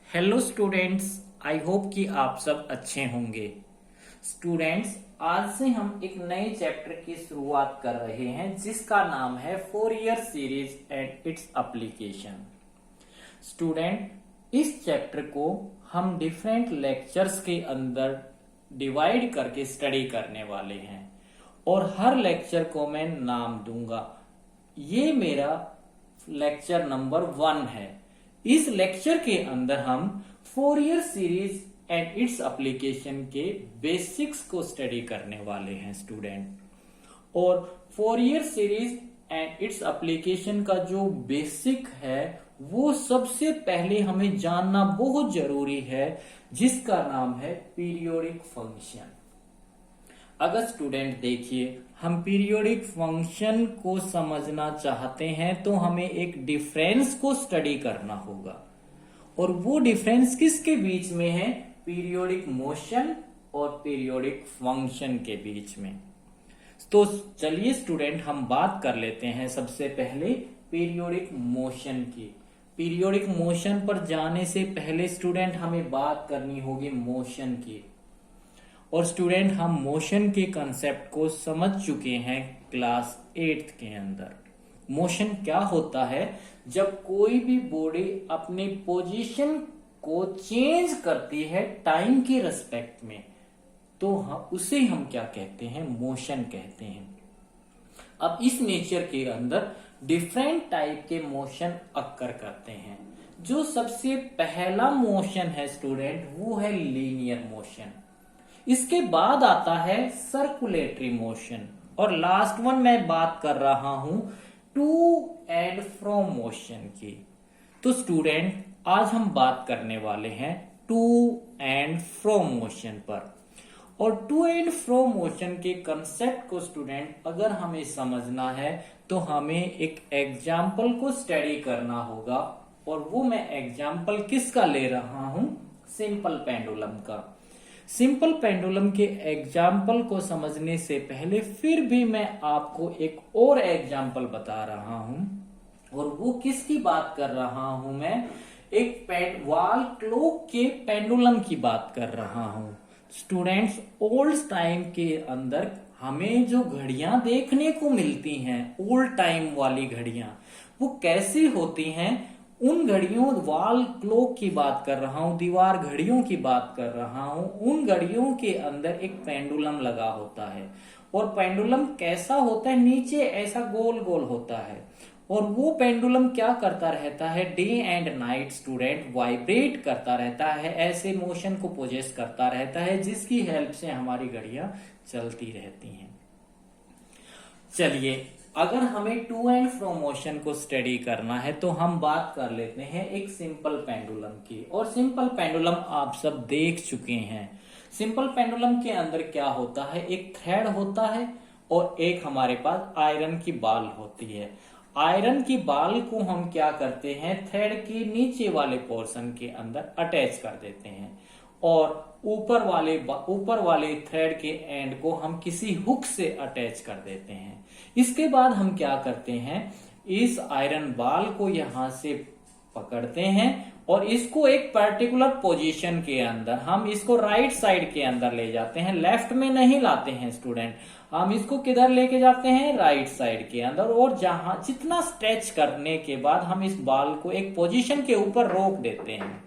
Hello students, I hope कि आप सब अच्छे होंगे। स्टूडेंट्स, आज से हम एक नए चैप्टर की शुरुआत कर रहे हैं जिसका नाम है Fourier series and its application. Student, इस चैप्टर को हम डिफरेंट लेक्चर्स के अंदर डिवाइड करके स्टडी करने वाले हैं और हर लेक्चर को मैं नाम दूंगा। ये मेरा लेक्चर नंबर 1 है। इस लेक्चर के अंदर हम Fourier series and its application के बेसिक्स को स्टडी करने वाले हैं स्टूडेंट। और Fourier series and its application का जो बेसिक है वो सबसे पहले हमें जानना बहुत जरूरी है, जिसका नाम है पीरियोडिक फंक्शन। अगर स्टूडेंट देखिए, हम पीरियोडिक फंक्शन को समझना चाहते हैं तो हमें एक डिफरेंस को स्टडी करना होगा, और वो डिफरेंस किसके बीच में है? पीरियोडिक मोशन और पीरियोडिक फंक्शन के बीच में। तो चलिए स्टूडेंट, हम बात कर लेते हैं सबसे पहले पीरियोडिक मोशन की। पीरियोडिक मोशन पर जाने से पहले स्टूडेंट हमें बात करनी होगी मोशन की। और स्टूडेंट, हम मोशन के कंसेप्ट को समझ चुके हैं क्लास 8 के अंदर। मोशन क्या होता है? जब कोई भी बॉडी अपनी पोजीशन को चेंज करती है टाइम के रिस्पेक्ट में, तो उसे हम क्या कहते हैं? मोशन कहते हैं। अब इस नेचर के अंदर डिफरेंट टाइप के मोशन अक्कर करते हैं। जो सबसे पहला मोशन है स्टूडेंट, वो है लीनियर मोशन। इसके बाद आता है सर्कुलेटरी मोशन, और लास्ट वन मैं बात कर रहा हूं टू एंड फ्रो मोशन की। तो स्टूडेंट, आज हम बात करने वाले हैं टू एंड फ्रो मोशन पर। और टू एंड फ्रो मोशन के कंसेप्ट को स्टूडेंट अगर हमें समझना है तो हमें एक एग्जाम्पल को स्टडी करना होगा, और वो मैं एग्जाम्पल किसका ले रहा हूं? सिंपल पेंडुलम का। सिंपल पेंडुलम के एग्जाम्पल को समझने से पहले फिर भी मैं आपको एक और एग्जाम्पल बता रहा हूं, और वो किसकी बात कर रहा हूं? मैं एक वॉल क्लॉक के पेंडुलम की बात कर रहा हूं। स्टूडेंट्स, ओल्ड टाइम के अंदर हमें जो घड़ियां देखने को मिलती हैं, ओल्ड टाइम वाली घड़ियां, वो कैसी होती हैं? उन घड़ियों, वॉल क्लॉक की बात कर रहा हूं, दीवार घड़ियों की बात कर रहा हूं। उन घड़ियों के अंदर एक पेंडुलम लगा होता है, और पेंडुलम कैसा होता है? नीचे ऐसा गोल गोल होता है, और वो पेंडुलम क्या करता रहता है? Day and night student vibrate करता रहता है, ऐसे मोशन को पोजेस करता रहता है, जिसकी हेल्प से हमारी घड़ियां चलती रहती हैं। चलिए, अगर हमें टू एंड फ्रो मोशन को स्टडी करना है तो हम बात कर लेते हैं एक सिंपल पेंडुलम की। और सिंपल पेंडुलम आप सब देख चुके हैं। सिंपल पेंडुलम के अंदर क्या होता है? एक थ्रेड होता है और एक हमारे पास आयरन की बाल होती है। आयरन की बाल को हम क्या करते हैं? थ्रेड के नीचे वाले पोर्शन के अंदर अटैच कर देते हैं, और ऊपर वाले थ्रेड के एंड को हम किसी हुक से अटैच कर देते हैं। इसके बाद हम क्या करते हैं? इस आयरन बाल को यहां से पकड़ते हैं और इसको एक पर्टिकुलर पोजीशन के अंदर, हम इसको राइट साइड के अंदर ले जाते हैं, लेफ्ट में नहीं लाते हैं स्टूडेंट। हम इसको किधर लेके जाते हैं? राइट साइड के अंदर। और जहां जितना स्ट्रेच करने के बाद हम इस बाल को एक पोजीशन के ऊपर रोक देते हैं,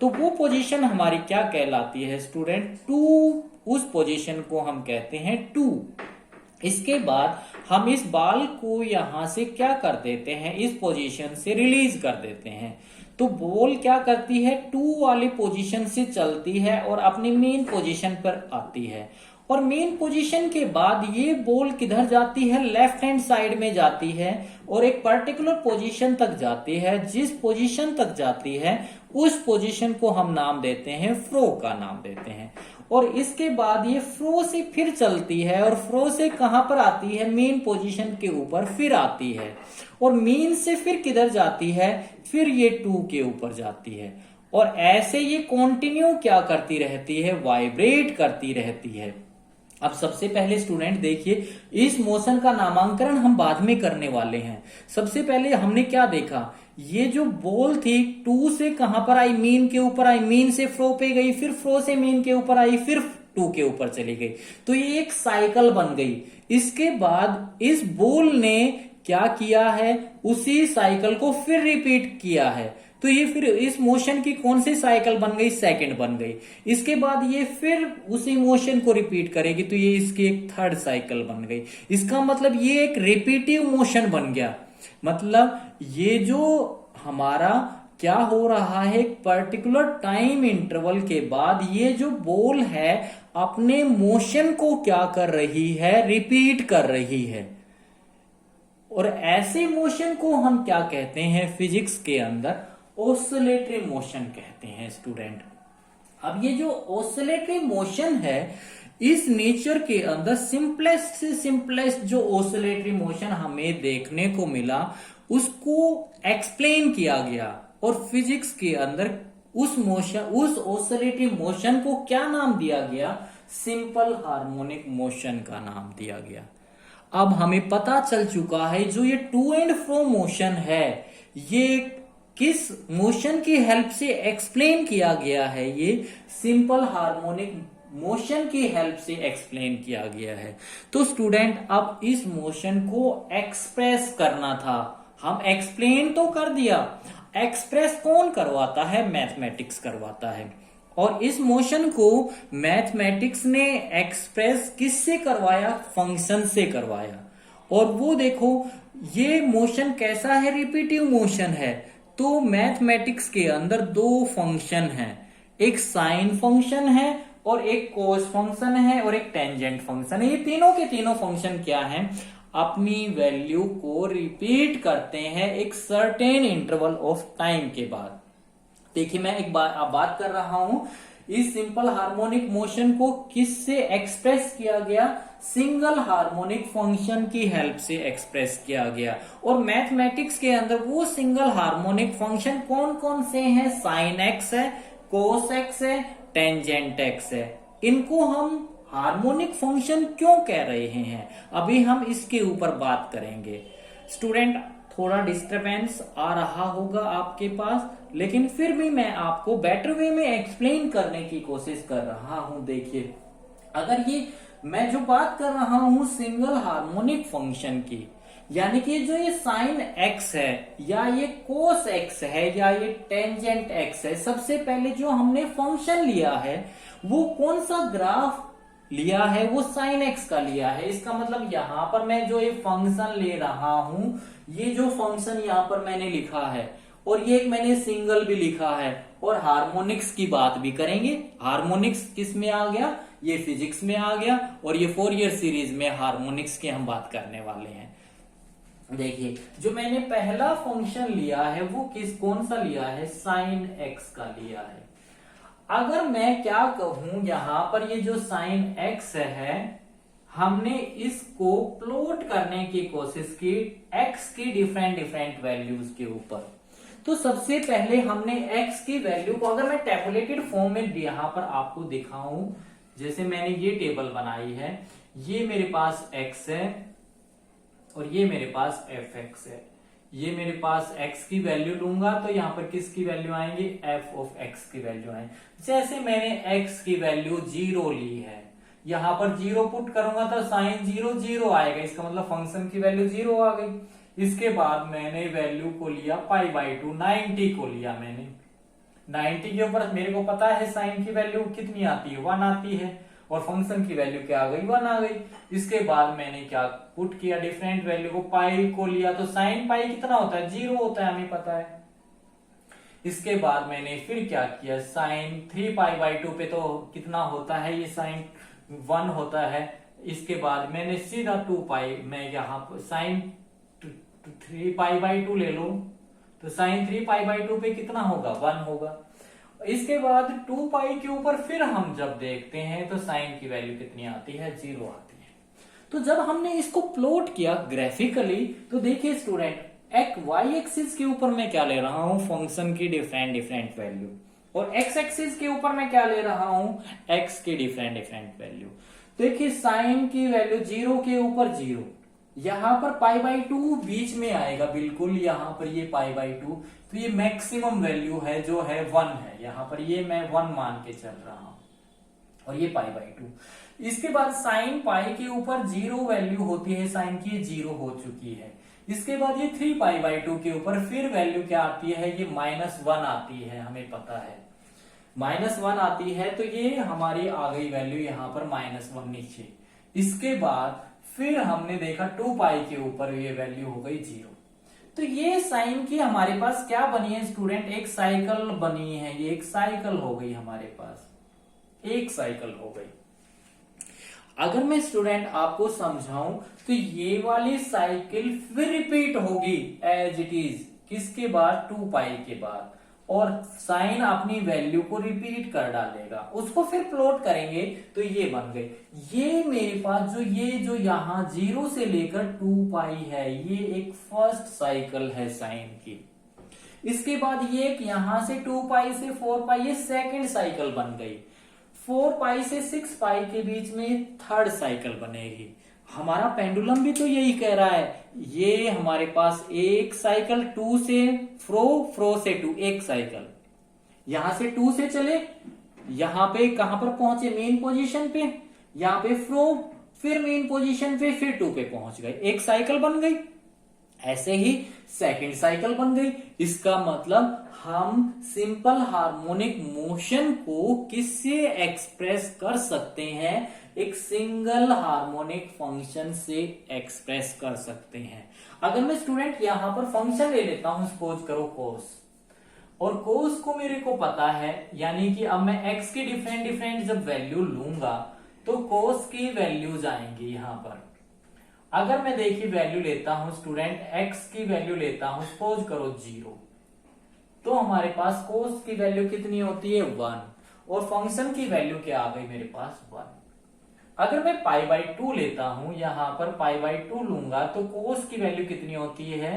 तो वो पोजीशन हमारी क्या कहलाती है स्टूडेंट? टू। उस पोजीशन को हम कहते हैं टू। इसके बाद हम इस बाल को यहां से क्या कर देते हैं? इस पोजीशन से रिलीज कर देते हैं। तो बॉल क्या करती है? टू वाली पोजीशन से चलती है और अपनी मेन पोजीशन पर आती है, और मेन पोजीशन के बाद ये बॉल किधर जाती है? लेफ्ट हैंड साइड में जाती है, और एक पर्टिकुलर पोजीशन तक जाती है। जिस पोजीशन तक जाती है उस पोजीशन को हम नाम देते हैं फ्रो का नाम देते हैं। और इसके बाद ये फ्रो से फिर चलती है, और फ्रो से कहां पर आती है? मेन पोजीशन के ऊपर फिर आती है, और मेन से फिर किधर जाती है? फिर ये टू के ऊपर जाती है। और ऐसे ये कंटिन्यू क्या करती रहती है? वाइब्रेट करती रहती है। अब सबसे पहले स्टूडेंट देखिए, इस मोशन का नामकरण हम बाद में करने वाले हैं। सबसे पहले हमने क्या देखा, ये जो बॉल थी टू से कहां पर आई, मीन के ऊपर आई, मीन से फ्रो पे गई, फिर फ्रो से मीन के ऊपर आई, फिर टू के ऊपर चली गई, तो ये एक साइकिल बन गई। इसके बाद इस बॉल ने क्या किया है, उसी साइकिल को फिर रिपीट किया है, तो ये फिर इस मोशन की कौन सी साइकिल बन गई, सेकंड बन गई। इसके बाद ये फिर उसी मोशन को रिपीट करेगी, तो ये इसकी एक थर्ड साइकिल बन गई। इसका मतलब ये एक रिपीटिव मोशन बन गया। मतलब ये जो हमारा क्या हो रहा है, एक पर्टिकुलर टाइम इंटरवल के बाद ये जो बॉल है अपने मोशन को क्या कर रही है, रिपीट कर रही है। और ऐसे मोशन को हम क्या कहते हैं फिजिक्स के अंदर, ऑसिलेटरी मोशन कहते हैं स्टूडेंट। अब ये जो ऑसिलेटरी मोशन है, इस नेचर के अंदर सिंपलेस्ट से सिंपलेस्ट जो ऑसिलेटरी मोशन हमें देखने को मिला उसको एक्सप्लेन किया गया, और फिजिक्स के अंदर उस मोशन, उस ऑसिलेटरी मोशन को क्या नाम दिया गया, सिंपल हार्मोनिक मोशन का नाम दिया गया। अब हमें पता चल चुका है जो ये टू एंड फ्रो मोशन है, ये किस मोशन की हेल्प से एक्सप्लेन किया गया है, ये सिंपल हार्मोनिक मोशन की हेल्प से एक्सप्लेन किया गया है। तो स्टूडेंट अब इस मोशन को एक्सप्रेस करना था, हम एक्सप्लेन तो कर दिया, एक्सप्रेस कौन करवाता है, मैथमेटिक्स करवाता है। और इस मोशन को मैथमेटिक्स ने एक्सप्रेस किससे करवाया, फंक्शन से करवाया। और वो देखो ये मोशन कैसा है, रिपीटिव मोशन है। तो मैथमेटिक्स के अंदर दो फंक्शन हैं, एक साइन फंक्शन है और एक कोस फंक्शन है और एक टेंजेंट फंक्शन है। ये तीनों के तीनों फंक्शन क्या हैं, अपनी वैल्यू को रिपीट करते हैं एक सर्टेन इंटरवल ऑफ टाइम के बाद। देखिए मैं एक बात कर रहा हूं, इस सिंपल हार्मोनिक मोशन को किससे एक्सप्रेस किया गया, सिंगल हार्मोनिक फंक्शन की हेल्प से एक्सप्रेस किया गया। और मैथमेटिक्स के अंदर वो सिंगल हार्मोनिक फंक्शन कौन कौन से हैं, साइन एक्स है, कोस एक्स है, टेंजेंट एक्स है। इनको हम हार्मोनिक फंक्शन क्यों कह रहे हैं, अभी हम इसके ऊपर बात करेंगे। स्टूडेंट थोड़ा डिस्टरबेंस आ रहा होगा आपके पास, लेकिन फिर भी मैं आपको बेटर वे में एक्सप्लेन करने की कोशिश कर रहा हूं। देखिए अगर ये मैं जो बात कर रहा हूं सिंगल हार्मोनिक फंक्शन की, यानी कि जो ये साइन एक्स है या ये कोस एक्स है या ये टेंजेंट एक्स है, सबसे पहले जो हमने फंक्शन लिया है वो कौन सा ग्राफ लिया है, वो साइन एक्स का लिया है। इसका मतलब यहां पर मैं जो ये फंक्शन ले रहा हूं, ये जो फंक्शन यहां पर मैंने लिखा है और ये एक मैंने सिंगल भी लिखा है, और हार्मोनिक्स की बात भी करेंगे। हार्मोनिक्स किस में आ गया, ये फिजिक्स में आ गया, और ये फोरियर सीरीज में हार्मोनिक्स की हम बात करने वाले हैं। देखिए जो मैंने पहला फंक्शन लिया है वो कौन सा लिया है, साइन एक्स का लिया है। अगर मैं क्या कहूं, यहां पर ये जो साइन एक्स है हमने इसको प्लॉट करने की कोशिश की एक्स की डिफरेंट डिफरेंट वैल्यूज के ऊपर। तो सबसे पहले हमने एक्स की वैल्यू को, अगर मैं टेबुलेटेड फॉर्म में यहां पर आपको दिखाऊं, जैसे मैंने ये टेबल बनाई है, ये मेरे पास एक्स है और ये मेरे पास एफ एक्स है। ये मेरे पास x की वैल्यू लूंगा तो यहाँ पर किसकी वैल्यू आएंगी, f ऑफ x की वैल्यू आएंगी। जैसे मैंने x की वैल्यू 0 ली है, यहाँ पर 0 पुट करूंगा तो साइन 0 0 आएगा, इसका मतलब फंक्शन की वैल्यू 0 आ गई। इसके बाद मैंने वैल्यू को लिया पाई बाई 2, 90 को लिया मैंने। 90 के ऊपर मेरे को पता है साइन की वैल्यू कितनी आती है, 1 आती है, और फंक्शन की वैल्यू क्या आ गई, 1 आ गई। इसके बाद मैंने क्या पुट किया, डिफरेंट वैल्यू को, पाई को लिया तो साइन पाई कितना होता है, 0 होता है, हमें पता है। इसके बाद मैंने फिर क्या किया, साइन 3 पाई बाई 2 पे तो कितना होता है, ये साइन 1 होता है। इसके बाद मैंने सीधा 2 पाई, मैं यहाँ पर साइन 3 पाई बाई 2 ले लू तो साइन 3 पाई बाई 2 पे कितना होगा, 1 होगा। इसके बाद 2 पाई के ऊपर फिर हम जब देखते हैं तो साइन की वैल्यू कितनी आती है, 0 आती है। तो जब हमने इसको प्लॉट किया ग्राफिकली तो देखिए स्टूडेंट, एक वाई एक्सिस के ऊपर मैं क्या ले रहा हूं, फंक्शन की डिफरेंट डिफरेंट वैल्यू, और एक्स एक्सिस के ऊपर मैं क्या ले रहा हूं, एक्स की डिफरेंट डिफरेंट वैल्यू। देखिए साइन की वैल्यू 0 के ऊपर 0, यहां पर π/2 बीच में आएगा बिल्कुल, यहां पर ये π/2, तो ये मैक्सिमम वैल्यू है जो है 1 है, यहां पर ये मैं 1 मान के चल रहा हूं, और ये π/2। इसके बाद साइन पाई के ऊपर 0 वैल्यू होती है साइन की, 0 हो चुकी है। इसके बाद ये 3π/2 के ऊपर फिर वैल्यू क्या आती है, ये -1 आती है, हमें पता है -1 आती है, तो ये हमारी आ गई वैल्यू यहाँ पर -1 नीचे। इसके बाद फिर हमने देखा 2π के ऊपर ये वैल्यू हो गई 0। तो ये साइन की हमारे पास क्या बनी है स्टूडेंट, एक साइकिल बनी है, ये एक साइकिल हो गई हमारे पास, एक साइकिल हो गई। अगर मैं स्टूडेंट आपको समझाऊं तो ये वाली साइकिल फिर रिपीट होगी एज इट इज, किसके बाद, 2π के बाद, और साइन अपनी वैल्यू को रिपीट कर डालेगा, उसको फिर प्लॉट करेंगे तो ये बन गई। ये मेरे पास जो यहाँ 0 से लेकर 2π है, ये एक फर्स्ट साइकिल है साइन की। इसके बाद ये यहां से 2π से 4π, ये सेकंड साइकिल बन गई। 4π से 6π के बीच में थर्ड साइकिल बनेगी। हमारा पेंडुलम भी तो यही कह रहा है, ये हमारे पास एक साइकिल 2 से फ्रो से 2, एक साइकिल यहां से 2 से चले, यहां पे कहां पर पहुंचे, मेन पोजीशन पे, यहां पे फ्रो, फिर मेन पोजीशन पे, फिर 2 पे पहुंच गए, एक साइकिल बन गई। ऐसे ही सेकंड साइकिल बन गई। इसका मतलब हम सिंपल हार्मोनिक मोशन को किससे एक्सप्रेस कर सकते हैं, एक सिंगल हार्मोनिक फंक्शन से एक्सप्रेस कर सकते हैं। अगर मैं स्टूडेंट यहां पर फंक्शन ले लेता हूं, सपोज करो कोस, और कोस को मेरे को पता है, यानी कि अब मैं एक्स की डिफरेंट जब वैल्यू लूंगा तो कोस की वैल्यूज आएंगी यहां पर। अगर मैं देखिए वैल्यू लेता हूं स्टूडेंट, एक्स की वैल्यू लेता हूं, सपोज करो 0, तो हमारे पास कोस की वैल्यू कितनी होती है 1, और फंक्शन की वैल्यू क्या आ गई मेरे पास 1। अगर मैं π/2 लेता हूं, यहां पर π/2 लूंगा तो कोस की वैल्यू कितनी होती है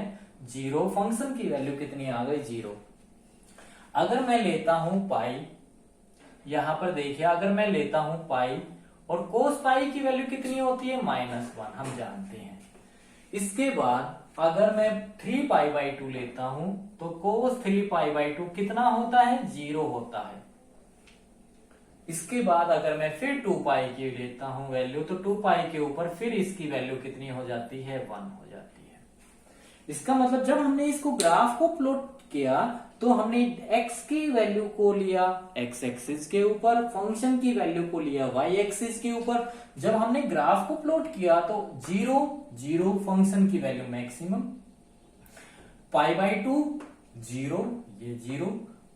0, फंक्शन की वैल्यू कितनी आ गई 0। अगर मैं लेता हूं पाई, यहां पर देखिए अगर मैं लेता हूं पाई, और कोस पाई की वैल्यू कितनी होती है -1, हम जानते हैं। इसके बाद अगर मैं 3π/2 लेता हूं तो कोस 3π/2 कितना होता है 0 होता है। इसके बाद अगर मैं फिर 2π की लेता हूं वैल्यू, तो 2π के ऊपर फिर इसकी वैल्यू कितनी हो जाती है 1 हो जाती है। इसका मतलब जब हमने इसको ग्राफ को प्लॉट किया तो हमने x की वैल्यू को लिया x एक्सिस के ऊपर, फंक्शन की वैल्यू को लिया y एक्सिस के ऊपर। जब हमने ग्राफ को प्लॉट किया तो 0 0 फंक्शन की वैल्यू मैक्सिमम, π/2 0, ये 0,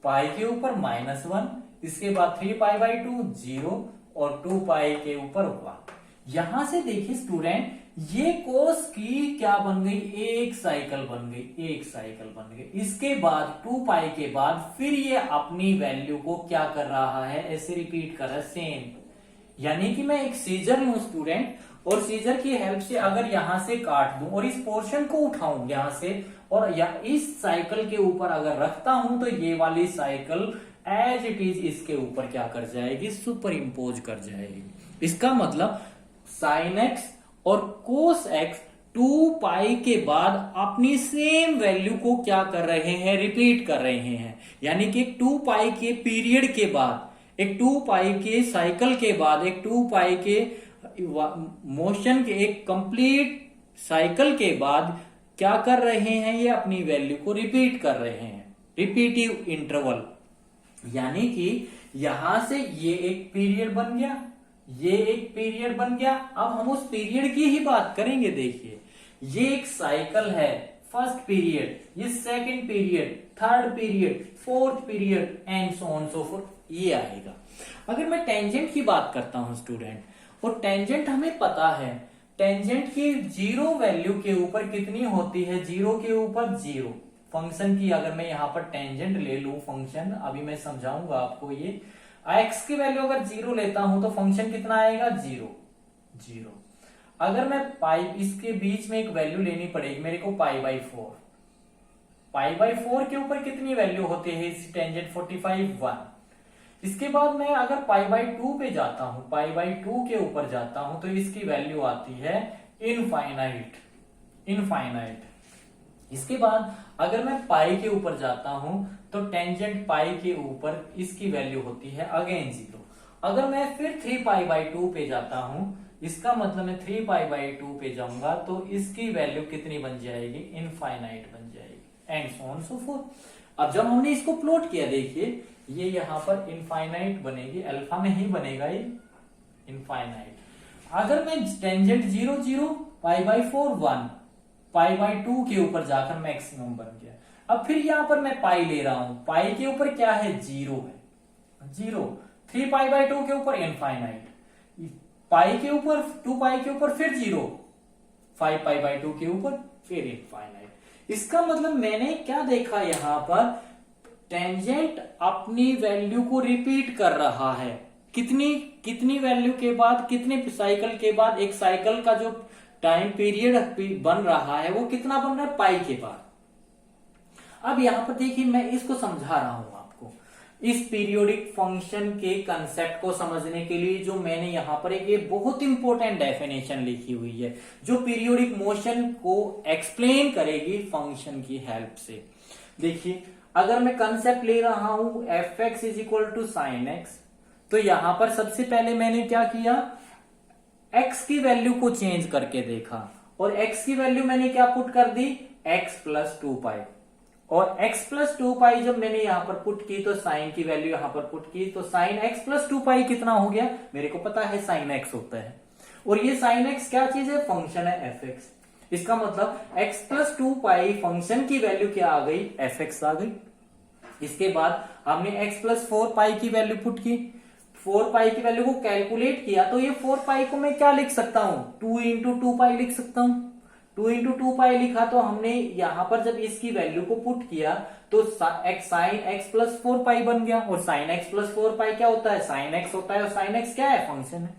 पाई के ऊपर -1, इसके बाद 3π/2 0, और 2π के ऊपर 1। यहां से देखिए स्टूडेंट, ये कोस की क्या बन गई, एक साइकिल बन गई, एक साइकिल बन गई। इसके बाद 2π के बाद फिर ये अपनी वैल्यू को क्या कर रहा है, ऐसे रिपीट कर रहा है सेम। यानी कि मैं एक सीजर लूं स्टूडेंट, और सीजर की हेल्प से अगर यहां से काट दूं और इस पोर्शन को उठाऊं यहां से, और इस साइकिल के ऊपर अगर रखता हूं, तो ये वाली साइकिल एज इट इज इसके ऊपर क्या कर जाएगी, सुपर इम्पोज कर जाएगी। इसका मतलब साइन एक्स और कोस एक्स 2π के बाद अपनी सेम वैल्यू को क्या कर रहे हैं, रिपीट कर रहे हैं। यानी कि 2π के पीरियड के बाद, एक 2π के साइकिल के बाद, एक 2π के मोशन के एक कंप्लीट साइकिल के बाद क्या कर रहे हैं, ये अपनी वैल्यू को रिपीट कर रहे हैं, रिपीटिव इंटरवल। यानी कि यहां से ये एक पीरियड बन गया, ये एक पीरियड बन गया। अब हम उस पीरियड की ही बात करेंगे। देखिए ये एक साइकिल है, फर्स्ट पीरियड, ये second period, third period, fourth period, and so on so forth, ये आएगा। अगर मैं टेंजेंट की बात करता हूं स्टूडेंट, और टेंजेंट हमें पता है, टेंजेंट की 0 वैल्यू के ऊपर कितनी होती है, 0 के ऊपर 0। फंक्शन की अगर मैं यहां पर टेंजेंट ले लूं, फंक्शन अभी मैं समझाऊंगा आपको, ये एक्स की वैल्यू अगर 0 लेता हूं तो फंक्शन कितना आएगा 0 0। अगर मैं पाई, इसके बीच में एक वैल्यू लेनी पड़ेगी मेरे को π/4, π/4 के ऊपर कितनी वैल्यू होती है इस टेंजेंट 45 1। इसके बाद मैं अगर पाई बाई 2 पे जाता हूं, पाई बाई 2 के ऊपर जाता हूं तो इसकी वैल्यू आती है इनफाइनाइट, इनफाइनाइट। इसके बाद अगर मैं पाई के ऊपर जाता हूं तो टेंजेंट पाई के ऊपर इसकी वैल्यू होती है अगेन 0। अगर मैं फिर 3 पाई बाई 2 पे जाता हूं, इसका मतलब मैं 3 पाई बाई 2 पे जाऊंगा तो इसकी वैल्यू कितनी बन जाएगी, इनफाइनाइट बन जाएगी, and so on so fourth. अब जब हमने इसको प्लॉट किया, देखिए ये यहां पर इनफाइनाइट बनेगी, अल्फा में ही बनेगा ये इनफाइनाइट। अगर मैं tangent 0 0 pi by 4 1 pi by 2 के ऊपर जाकर मैक्सिमम बन गया। अब फिर यहां पर मैं पाई ले रहा हूं, पाई के ऊपर क्या है, 0 है, 0। 3 पाई बाई 2 के ऊपर इनफाइनाइट, पाई के ऊपर 2 पाई के ऊपर फिर 0, 5 पाई बाई 2 के ऊपर फिर इनफाइनाइट। इसका मतलब मैंने क्या देखा, यहां पर टेंजेंट अपनी वैल्यू को रिपीट कर रहा है। कितनी कितनी वैल्यू के बाद, कितने साइकिल के बाद, एक साइकिल का जो टाइम पीरियड बन रहा है वो कितना बन रहा है, पाई के बाद। अब यहां पर देखिए मैं इसको समझा रहा हूं आपको, इस पीरियोडिक फंक्शन के कंसेप्ट को समझने के लिए जो मैंने यहां पर एक ये बहुत इंपॉर्टेंट डेफिनेशन लिखी हुई है जो पीरियोडिक मोशन को एक्सप्लेन करेगी फंक्शन की हेल्प से। देखिए अगर मैं कंसेप्ट ले रहा हूं f x is equal to sine x, तो यहां पर सबसे पहले मैंने क्या किया, एक्स की वैल्यू को चेंज करके देखा, और एक्स की वैल्यू मैंने क्या पुट कर दी, एक्स प्लस 2 पाई। और x प्लस 2 पाई जब मैंने यहां पर पुट की तो साइन की वैल्यू यहां पर पुट की, तो साइन x प्लस 2 पाई कितना हो गया, मेरे को पता है साइन x होता है, और ये साइन x क्या चीज है, फंक्शन है fx। इसका मतलब x प्लस 2 पाई फंक्शन की वैल्यू क्या आ गई, fx आ गई। इसके बाद हमने x प्लस 4 पाई की वैल्यू पुट की, 4 पाई की वैल्यू को कैलकुलेट किया, तो ये 4 पाई को मैं क्या लिख सकता हूं, 2 इंटू 2 पाई लिख सकता हूं। 2 इंटू 2 पाई लिखा तो हमने यहां पर जब इसकी वैल्यू को पुट किया तो साइन एक्स प्लस 4 पाई बन गया, और साइन एक्स प्लस 4 पाई क्या होता है, साइन एक्स होता है, और साइन एक्स क्या है, फंक्शन है।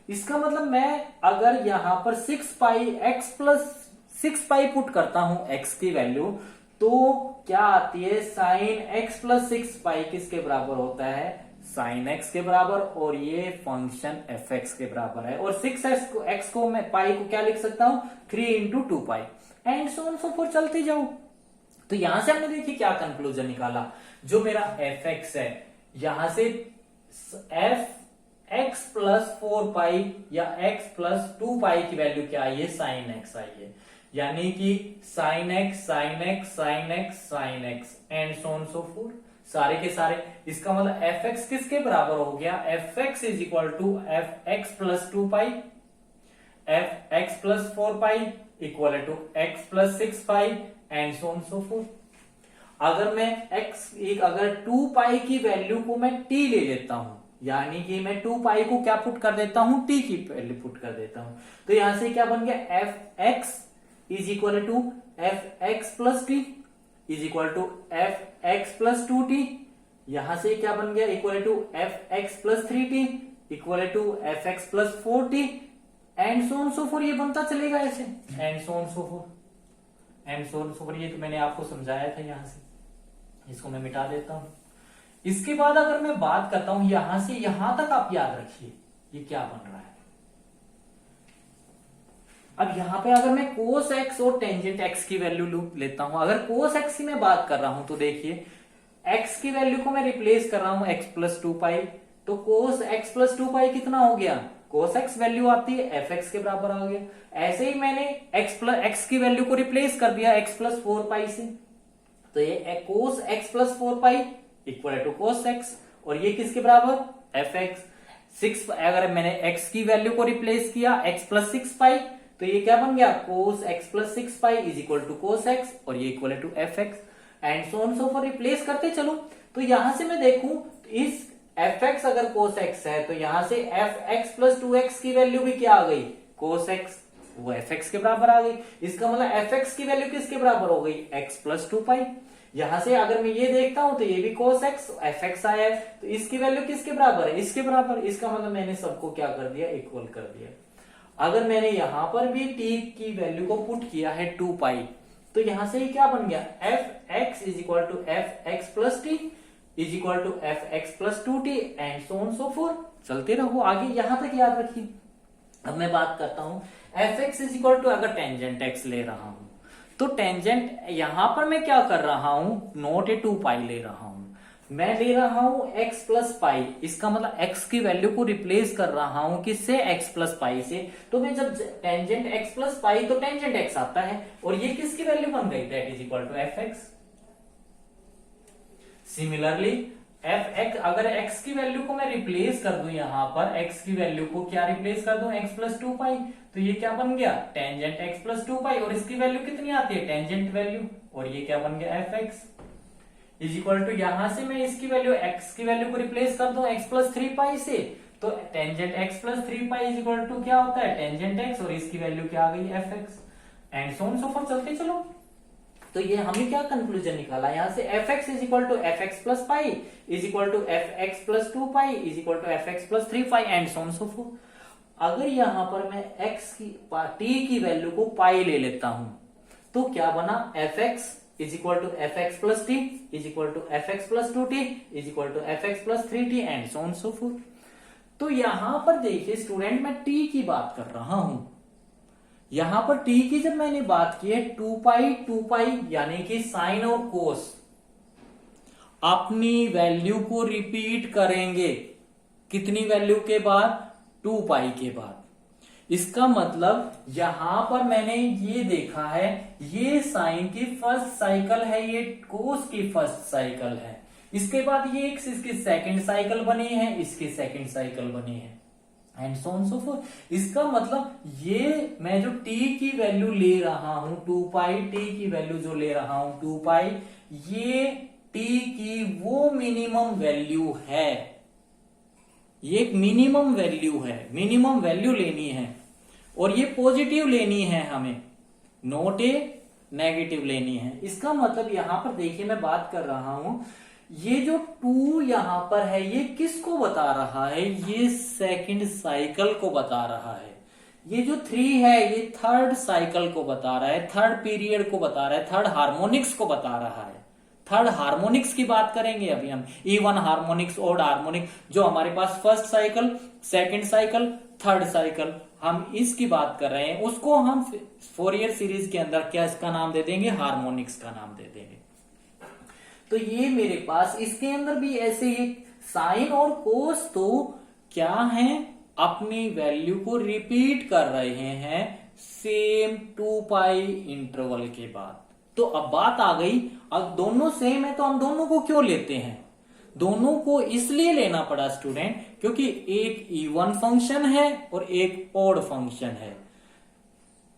इसका मतलब मैं अगर यहां पर 6 पाई एक्स प्लस 6 पाई पुट करता हूं एक्स की वैल्यू, तो क्या आती है, साइन एक्स प्लस 6 पाई किसके बराबर होता है, साइन एक्स के बराबर, और ये फंक्शन एफ एक्स के बराबर है। और 6 को मैं पाई को क्या लिख सकता हूं, 3 into 2 pi, and so on so forth चलते जाओ। तो यहां से हमने देखिए क्या कंक्लूजन निकाला, जो मेरा एफ एक्स है, यहां से एफ एक्स प्लस 4 पाई या एक्स प्लस 2 पाई की वैल्यू क्या आई है, साइन एक्स आई है, यानी कि sine x sine x sine x sine x and so on so fourth, सारे के सारे। इसका मतलब एफ एक्स किसके बराबर हो गया, f x is equal to f x plus 2 pi, f x plus 4 pi equal to x plus 6 pi and so on so forth. अगर मैं अगर 2 पाई की वैल्यू को मैं टी ले लेता हूं, यानी कि मैं 2 पाई को क्या पुट कर देता हूं, टी की वैल्यू पुट कर देता हूं, तो यहां से क्या बन गया, f x is equal to f x plus t is equal to f x plus 2t, यहां से क्या बन गया, equal to f x plus 3t equal to f x plus 4t and so on so forth. ये बनता चलेगा ऐसे, and so on so forth, and so on so forth. ये तो मैंने आपको समझाया था, यहां से इसको मैं मिटा देता हूं। इसके बाद अगर मैं बात करता हूं यहां से यहां तक, आप याद रखिए ये क्या बन रहा है। अब यहां पे अगर मैं कोस एक्स और टेंजेंट एक्स की वैल्यू लेता हूं, अगर कोस एक्स की मैं बात कर रहा हूं तो देखिए एक्स की वैल्यू को मैं रिप्लेस कर रहा हूं एक्स प्लस 2 पाई, तो कोस एक्स प्लस 2 पाई कितना हो गया, कोस एक्स वैल्यू आती है एफ एक्स के बराबर आ गया। ऐसे ही मैंने एक्स की वैल्यू को रिप्लेस कर दिया एक्स प्लस 4 पाई से, तो ये cos x plus 4 pi equal to cos x, और ये किसके बराबर, एफ एक्स। 6 अगर मैंने एक्स की वैल्यू को रिप्लेस किया एक्स प्लस 6 पाई, तो ये क्या बन गया, cos x plus 6 pi is equal to cos x, और ये equal to f x and so on so forth. Replace करते चलो, तो यहां से मैं देखूं इस एफ एक्स अगर कोस एक्स है, तो यहां से एफ एक्स प्लस 2x की वैल्यू भी क्या आ गई, कोस एक्स, वो एफ एक्स के बराबर आ गई। इसका मतलब एफ एक्स की वैल्यू किसके बराबर हो गई, एक्स प्लस 2 पाई। यहां से अगर मैं ये देखता हूं तो ये भी कोस एक्स एफ एक्स आया है, तो इसकी वैल्यू किसके बराबर है, इसके बराबर। इसका मतलब मैंने सबको क्या कर दिया, इक्वल कर दिया। अगर मैंने यहां पर भी t की वैल्यू को पुट किया है 2 पाई, तो यहां से ये क्या बन गया, f x is equal to f x plus t is equal to f x plus 2t and so on so forth. चलते रहो आगे, यहां तक याद रखिए। अब मैं बात करता हूं f x is equal to, अगर टेंजेंट एक्स ले रहा हूं तो टेंजेंट यहां पर मैं क्या कर रहा हूं, नॉट ए 2 पाई ले रहा हूं, मैं ले रहा हूं x प्लस पाई। इसका मतलब x की वैल्यू को रिप्लेस कर रहा हूं किससे, x प्लस पाई से। तो मैं जब टेंजेंट x प्लस पाई तो टेंजेंट x आता है, और ये किसकी वैल्यू बन गई, that is equal to f x. Similarly f x, अगर x की वैल्यू को मैं रिप्लेस कर दूं, यहां पर x की वैल्यू को क्या रिप्लेस कर दूं, x प्लस 2 पाई, तो ये क्या बन गया, टेंजेंट x प्लस 2 पाई, और इसकी वैल्यू कितनी आती है, टेंजेंट वैल्यू, और ये क्या बन गया, f x is equal to, यहां से मैं इसकी वैल्यू x की वैल्यू को रिप्लेस कर दूं x प्लस 3 पाई से, तो tangent x plus 3 pi is equal to क्या होता है, टेंजेंट x, और इसकी वैल्यू क्या आ गई, F x, and so on so forth. चलते चलो, तो ये हमने क्या कंक्लूजन निकाला यहां से, f x is equal to f x plus pi is equal to f x plus 2 pi is equal to f x plus 3 pi and so on so forth. अगर यहां पर मैं x की t की value को पाई ले लेता हूं तो क्या बना, f x is equal to f x plus t is equal to f x plus 2t is equal to f x plus 3t and so on so forth. तो यहां पर देखिए स्टूडेंट, मैं t की बात कर रहा हूं, यहां पर t की जब मैंने बात की है 2 पाई यानी कि साइन और कोस अपनी वैल्यू को रिपीट करेंगे, कितनी वैल्यू के बाद, 2 पाई के बाद। इसका मतलब यहां पर मैंने ये देखा है, ये साइन की फर्स्ट साइकिल है, ये कोस की फर्स्ट साइकिल है, इसके बाद ये इसकी सेकंड साइकिल बनी है, इसकी सेकंड साइकिल बनी है, and so on so fourth. इसका मतलब ये मैं जो t की वैल्यू ले रहा हूं 2 पाई, t की वैल्यू जो ले रहा हूं 2 पाई, ये t की वो मिनिमम वैल्यू है, ये एक मिनिमम वैल्यू है, मिनिमम वैल्यू लेनी है, और ये पॉजिटिव लेनी है हमें, नोट ए नेगेटिव लेनी है। इसका मतलब यहां पर देखिए मैं बात कर रहा हूं, ये जो 2 यहां पर है ये किसको बता रहा है, ये सेकंड साइकिल को बता रहा है। ये जो 3 है ये थर्ड साइकिल को बता रहा है, थर्ड पीरियड को बता रहा है, थर्ड हार्मोनिक्स को बता रहा है। थर्ड हार्मोनिक्स की बात करेंगे अभी हम, इवन हार्मोनिक्स, ओड हार्मोनिक, जो हमारे पास first cycle, second cycle, third cycle, हम इसकी बात कर रहे हैं, उसको हम फोरियर सीरीज के अंदर क्या इसका नाम दे देंगे, हार्मोनिक्स का नाम दे देंगे। तो ये मेरे पास इसके अंदर भी ऐसे ही साइन और कोस तो क्या है, अपनी वैल्यू को रिपीट कर रहे हैं सेम 2 पाई इंटरवल के बाद। तो अब बात आ गई, अब दोनों सेम है तो हम दोनों को क्यों लेते हैं, दोनों को इसलिए लेना पड़ा स्टूडेंट क्योंकि एक इवन फंक्शन है और एक ऑड फंक्शन है।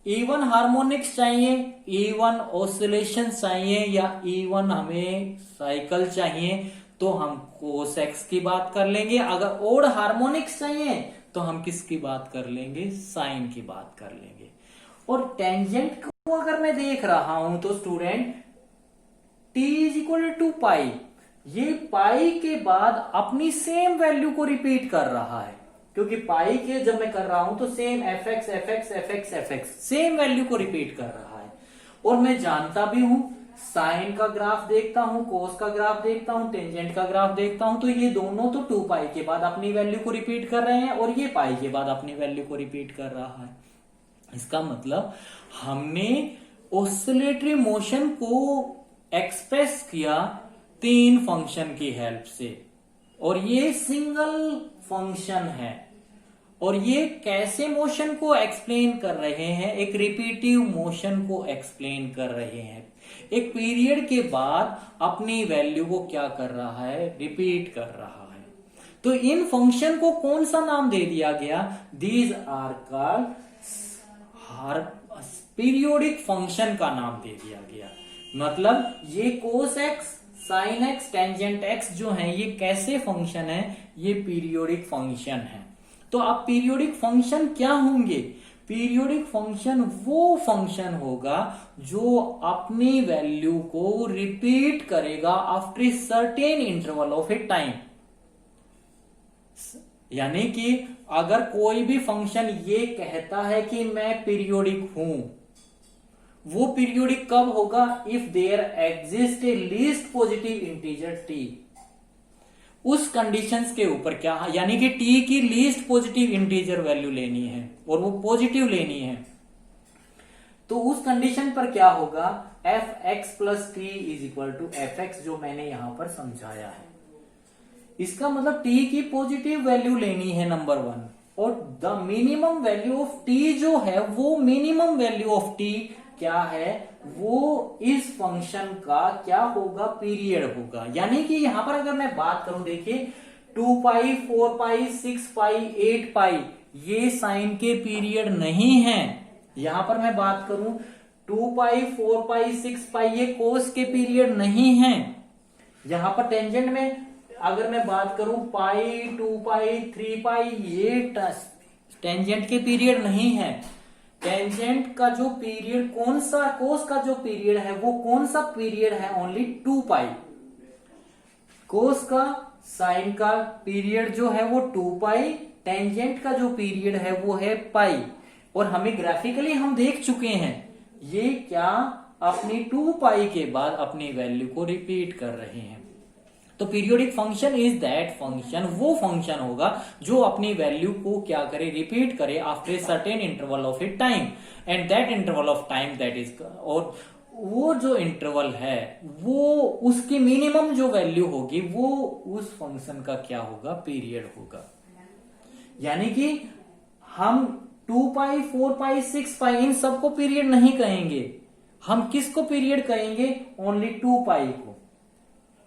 इवन हार्मोनिक्स चाहिए, इवन ऑसिलेशन चाहिए, या इवन हमें साइकिल चाहिए तो हम कोस एक्स की बात कर लेंगे। अगर ऑड हार्मोनिक्स चाहिए तो हम किसकी बात कर लेंगे, साइन की बात कर लेंगे। और टेंजेंट को अगर मैं देख रहा हूं तो student t is equal to 2 pi, ये पाई के बाद अपनी सेम वैल्यू को रिपीट कर रहा है, क्योंकि पाई के जब मैं कर रहा हूं तो same F x F x F x F x same value को रिपीट कर रहा है। और मैं जानता भी हूं, साइन का ग्राफ देखता हूं, कोस का ग्राफ देखता हूं, टेंजेंट का ग्राफ देखता हूं, तो ये दोनों तो 2 पाई के बाद अपनी वैल्यू को रिपीट कर रहे हैं और ये पाई के बाद अपनी वैल्यू को रिपीट कर रहा है। इसका मतलब हमने ऑसिलेटरी मोशन को एक्सप्रेस किया 3 फंक्शन की हेल्प से, और ये सिंगल फंक्शन है, और ये कैसे मोशन को एक्सप्लेन कर रहे हैं, एक रिपीटिव मोशन को एक्सप्लेन कर रहे हैं। एक पीरियड के बाद अपनी वैल्यू को क्या कर रहा है, रिपीट कर रहा है। तो इन फंक्शन को कौन सा नाम दे दिया गया, these are called periodic function का नाम दे दिया गया। मतलब ये cos x, sine x, tangent x जो है ये कैसे फंक्शन है, ये पीरियोडिक फंक्शन है। तो अब पीरियोडिक फंक्शन क्या होंगे, पीरियोडिक फंक्शन वो फंक्शन होगा जो अपनी वैल्यू को रिपीट करेगा after certain interval of a time. यानी कि अगर कोई भी फंक्शन ये कहता है कि मैं पीरियोडिक हूं, वो पीरियोडिक कब होगा, if there exist a least positive integer t। उस कंडीशंस के ऊपर क्या, यानी कि t की लीस्ट पॉजिटिव इंटीजर वैल्यू लेनी है और वो पॉजिटिव लेनी है, तो उस कंडीशन पर क्या होगा, f x plus t is equal to f x, जो मैंने यहां पर समझाया है। इसका मतलब t की पॉजिटिव वैल्यू लेनी है नंबर 1, और the minimum value of t जो है वो मिनिमम वैल्यू ऑफ t क्या है, वो इस फंक्शन का क्या होगा, पीरियड होगा। यानी कि यहां पर अगर मैं बात करूं, देखिए 2 पाई 4 पाई 6 पाई 8 पाई ये साइन के पीरियड नहीं है। यहां पर मैं बात करूं 2 पाई 4 पाई 6 पाई ये कोस के पीरियड नहीं है। यहां पर टेंजेंट में अगर मैं बात करूं पाई 2 पाई 3 पाई ये टेंजेंट के पीरियड नहीं है। टेंजेंट का जो पीरियड कौन सा, कोस का जो पीरियड है वो कौन सा पीरियड है, ओनली 2 पाई। कोस का साइन का पीरियड जो है वो 2 पाई, टेंजेंट का जो पीरियड है वो है पाई। और हमें ग्राफिकली हम देख चुके हैं ये क्या अपनी 2 पाई के बाद अपनी वैल्यू को रिपीट कर रहे हैं। तो periodic function is that function, वो फंक्शन होगा जो अपनी वैल्यू को क्या करे, रिपीट करे after certain interval of a time, and that interval of time that is, और वो जो इंटरवल है वो उसकी मिनिमम जो वैल्यू होगी वो उस फंक्शन का क्या होगा, पीरियड होगा। यानी कि हम 2 पाई 4 पाई 6 पाई इन सबको पीरियड नहीं कहेंगे, हम किसको पीरियड कहेंगे, ओनली 2 पाई को।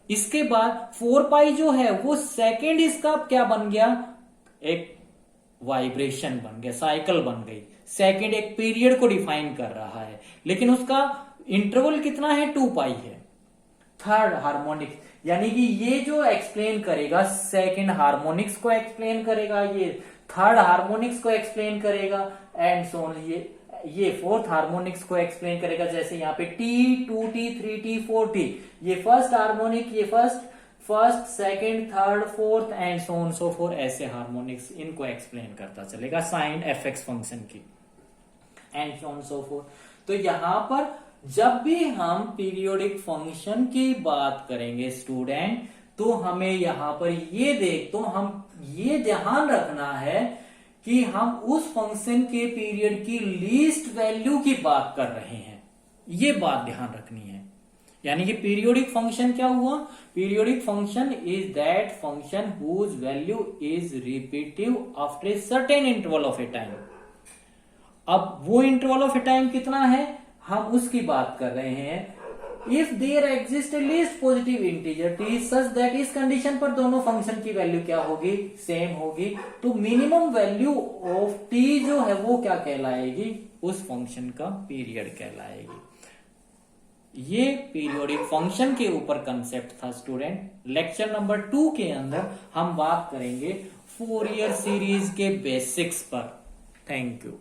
इसके बाद 4 पाई जो है वो सेकेंड इसका क्या बन गया, एक वाइब्रेशन बन गया, साइकिल बन गई। सेकेंड एक पीरियड को डिफाइन कर रहा है, लेकिन उसका इंटरवल कितना है, 2 पाई है। थर्ड हार्मोनिक्स, यानी कि ये जो एक्सप्लेन करेगा सेकेंड हार्मोनिक्स को एक्सप्लेन करेगा, ये थर्ड हार्मोनिक्स को एक्सप्लेन करेगा, एंड सो ऑन ये फोर्थ हार्मोनिक्स को एक्सप्लेन करेगा। जैसे यहाँ पे टी 2t 3t 4t ये फर्स्ट हार्मोनिक, ये first second third fourth and so on so fourth, ऐसे हार्मोनिक्स इनको एक्सप्लेन करता चलेगा साइन एफ एक्स फंक्शन की, and so on so forth. तो यहां पर जब भी हम पीरियोडिक फंक्शन की बात करेंगे स्टूडेंट, तो हमें यहां पर ये ध्यान रखना है कि हम उस फंक्शन के पीरियड की लीस्ट वैल्यू की बात कर रहे हैं, ये बात ध्यान रखनी है। यानी कि पीरियोडिक फंक्शन क्या हुआ, periodic function is that function whose value is repetitive after a certain interval of a time. अब वो इंटरवल ऑफ ए टाइम कितना है, हम उसकी बात कर रहे हैं। If there exist a least positive integer t such that, इस कंडीशन पर दोनों फंक्शन की वैल्यू क्या होगी, सेम होगी, तो मिनिमम वैल्यू ऑफ टी जो है वो क्या कहलाएगी, उस फंक्शन का पीरियड कहलाएगी। ये पीरियोडिक फंक्शन के ऊपर कंसेप्ट था स्टूडेंट। लेक्चर नंबर 2 के अंदर हम बात करेंगे फोरियर सीरीज के बेसिक्स पर। Thank you.